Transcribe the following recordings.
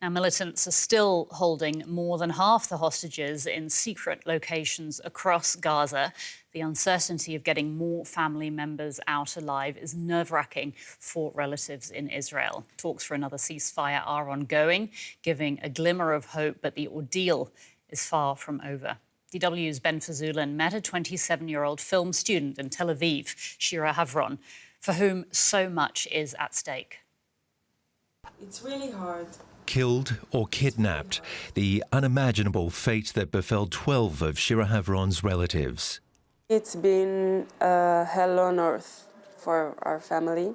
Now, militants are still holding more than half the hostages in secret locations across Gaza. The uncertainty of getting more family members out alive is nerve-wracking for relatives in Israel. Talks for another ceasefire are ongoing, giving a glimmer of hope, but the ordeal is far from over. DW's Ben Fajzullin met a 27-year-old film student in Tel Aviv, Shira Havron, for whom so much is at stake. It's really hard. Killed or kidnapped, the unimaginable fate that befell 12 of Shira Havron's relatives. It's been hell on earth for our family.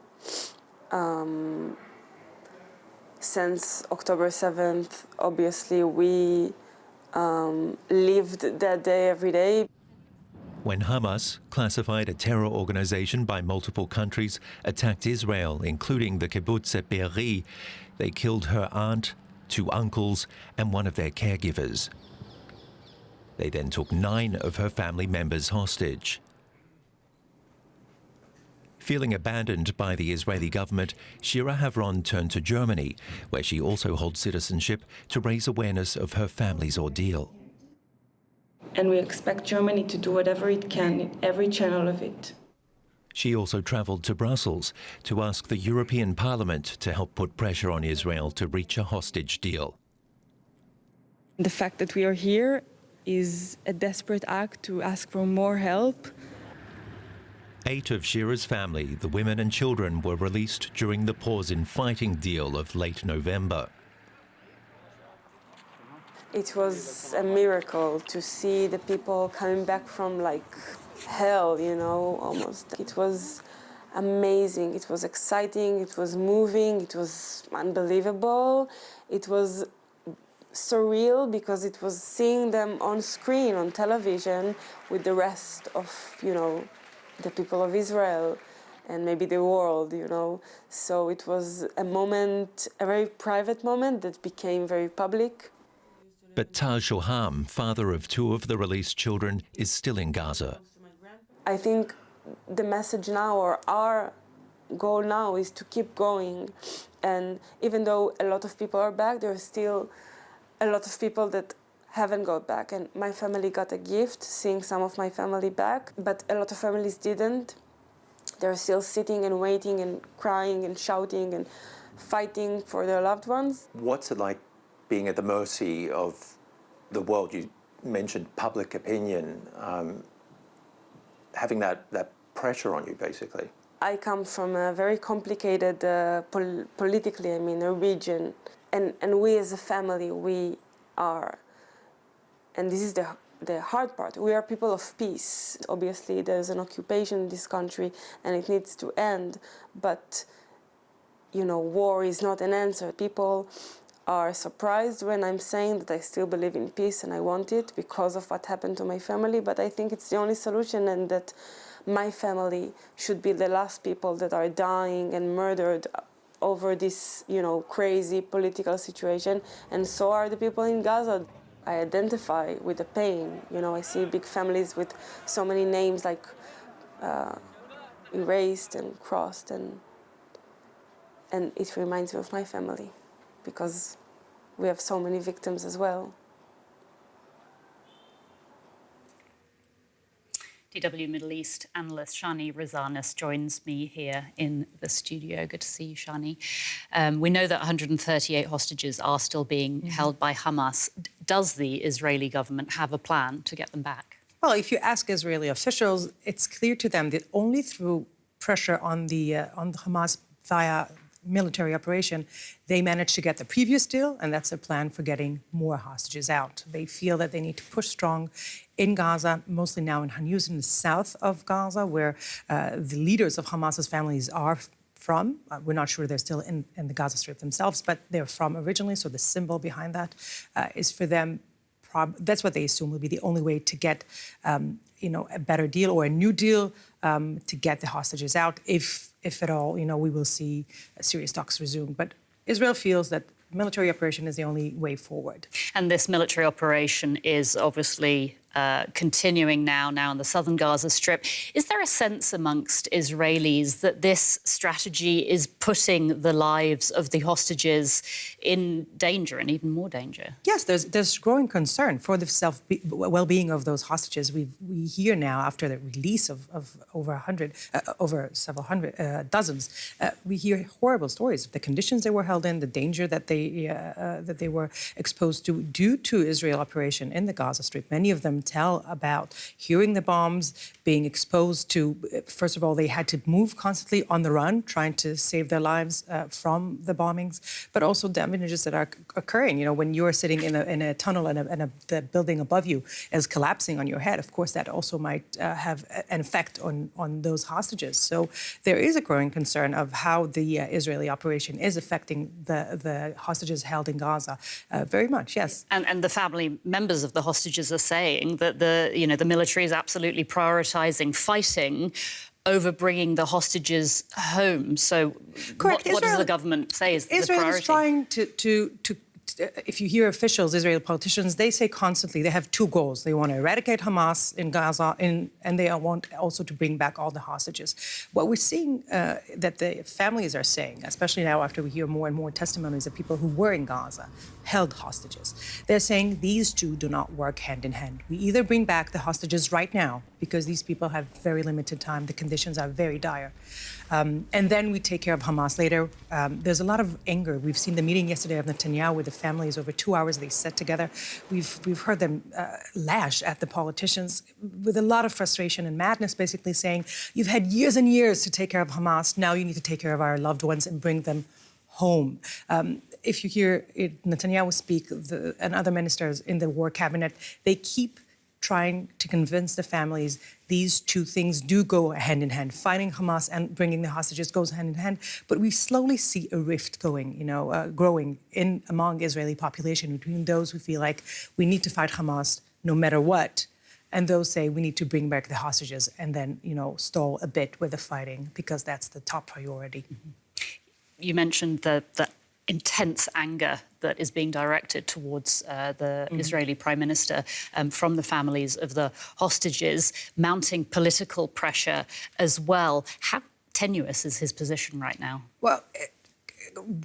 Since October 7th, obviously, we lived that day every day. When Hamas, classified a terror organization by multiple countries, attacked Israel, including the kibbutz at Be'eri, they killed her aunt, 2 uncles, and one of their caregivers. They then took 9 of her family members hostage. Feeling abandoned by the Israeli government, Shira Havron turned to Germany, where she also holds citizenship, to raise awareness of her family's ordeal. And we expect Germany to do whatever it can in every channel of it. She also traveled to Brussels to ask the European Parliament to help put pressure on Israel to reach a hostage deal. The fact that we are here is a desperate act to ask for more help. 8 of Shira's family, the women and children, were released during the pause in fighting deal of late November. It was a miracle to see the people coming back from like hell, you know, almost. It was amazing, it was exciting, it was moving, it was unbelievable. It was surreal because it was seeing them on screen, on television, with the rest of, you know, the people of Israel and maybe the world, you know. So it was a moment, a very private moment that became very public. But Tal Shoham, father of 2 of the released children, is still in Gaza. I think the message now, or our goal now, is to keep going. And even though a lot of people are back, there are still a lot of people that haven't got back. And my family got a gift, seeing some of my family back, but a lot of families didn't. They're still sitting and waiting and crying and shouting and fighting for their loved ones. What's it like being at the mercy of the world? You mentioned public opinion, having that pressure on you, basically. I come from a very complicated, politically, I mean, a region. And we as a family, we are, and this is the hard part, we are people of peace. Obviously, there's an occupation in this country and it needs to end, but, you know, war is not an answer. People are surprised when I'm saying that I still believe in peace and I want it because of what happened to my family, but I think it's the only solution, and that my family should be the last people that are dying and murdered over this, you know, crazy political situation, and so are the people in Gaza. I identify with the pain, you know, I see big families with so many names like erased and crossed, and it reminds me of my family, because we have so many victims as well. DW Middle East analyst Shani Razanis joins me here in the studio. Good to see you, Shani. We know that 138 hostages are still being held by Hamas. Does the Israeli government have a plan to get them back? Well, if you ask Israeli officials, it's clear to them that only through pressure on the Hamas via military operation, they managed to get the previous deal, and that's a plan for getting more hostages out. They feel that they need to push strong in Gaza, mostly now in Khan Younis, in the south of Gaza, where the leaders of Hamas's families are from. We're not sure they're still in the Gaza Strip themselves, but they're from originally, so the symbol behind that is for them. That's what they assume will be the only way to get, you know, a better deal or a new deal to get the hostages out. If at all, you know, we will see serious talks resume. But Israel feels that military operation is the only way forward. And this military operation is obviously continuing now in the southern Gaza Strip. Is there a sense amongst Israelis that this strategy is putting the lives of the hostages in danger and even more danger? Yes, there's growing concern for the well-being of those hostages. We hear now, after the release of over several hundred, dozens, we hear horrible stories of the conditions they were held in, the danger that they were exposed to due to Israel operation in the Gaza Strip. Many of them tell about hearing the bombs, being exposed to, first of all, they had to move constantly on the run, trying to save their lives from the bombings, but also damages that are occurring. You know, when you're sitting in a tunnel and the building above you is collapsing on your head, of course, that also might have an effect on those hostages. So there is a growing concern of how the Israeli operation is affecting the hostages held in Gaza. Very much, yes. And the family members of the hostages are saying that the military is absolutely prioritising fighting over bringing the hostages home. So what does the government say is the priority? Israel is trying to if you hear officials, Israeli politicians, they say constantly they have two goals. They want to eradicate Hamas in Gaza, and they want also to bring back all the hostages. What we're seeing that the families are saying, especially now after we hear more and more testimonies of people who were in Gaza, held hostages, they're saying these two do not work hand in hand. We either bring back the hostages right now, because these people have very limited time, the conditions are very dire, and then we take care of Hamas later. There's a lot of anger. We've seen the meeting yesterday of Netanyahu with the families over 2 hours. They sat together. We've heard them lash at the politicians with a lot of frustration and madness, basically saying, you've had years and years to take care of Hamas. Now you need to take care of our loved ones and bring them home. If you hear Netanyahu speak and other ministers in the war cabinet, they keep trying to convince the families these two things do go hand in hand. Fighting Hamas and bringing the hostages goes hand in hand. But we slowly see a rift growing among Israeli population between those who feel like we need to fight Hamas no matter what, and those say we need to bring back the hostages and then, stall a bit with the fighting because that's the top priority. Mm-hmm. You mentioned the intense anger that is being directed towards the Israeli Prime Minister from the families of the hostages, mounting political pressure as well. How tenuous is his position right now? Well,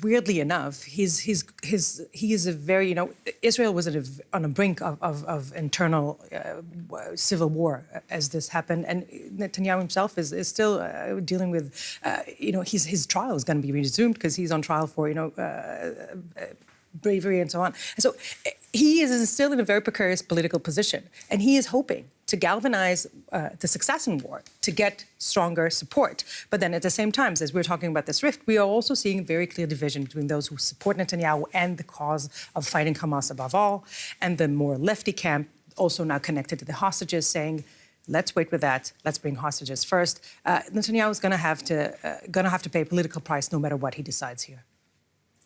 weirdly enough, he is a very, Israel was on a brink of internal civil war as this happened, and Netanyahu himself is still dealing with, his trial is going to be resumed because he's on trial for, bravery and so on. And so he is still in a very precarious political position, and he is hoping to galvanize the success in war, to get stronger support. But then at the same time, as we're talking about this rift, we are also seeing a very clear division between those who support Netanyahu and the cause of fighting Hamas above all, and the more lefty camp, also now connected to the hostages, saying, let's wait with that, let's bring hostages first. Netanyahu is going to have to pay a political price no matter what he decides here.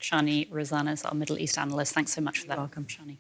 Shani Rosanes, our Middle East analyst, thanks so much for that. You're welcome. Shani.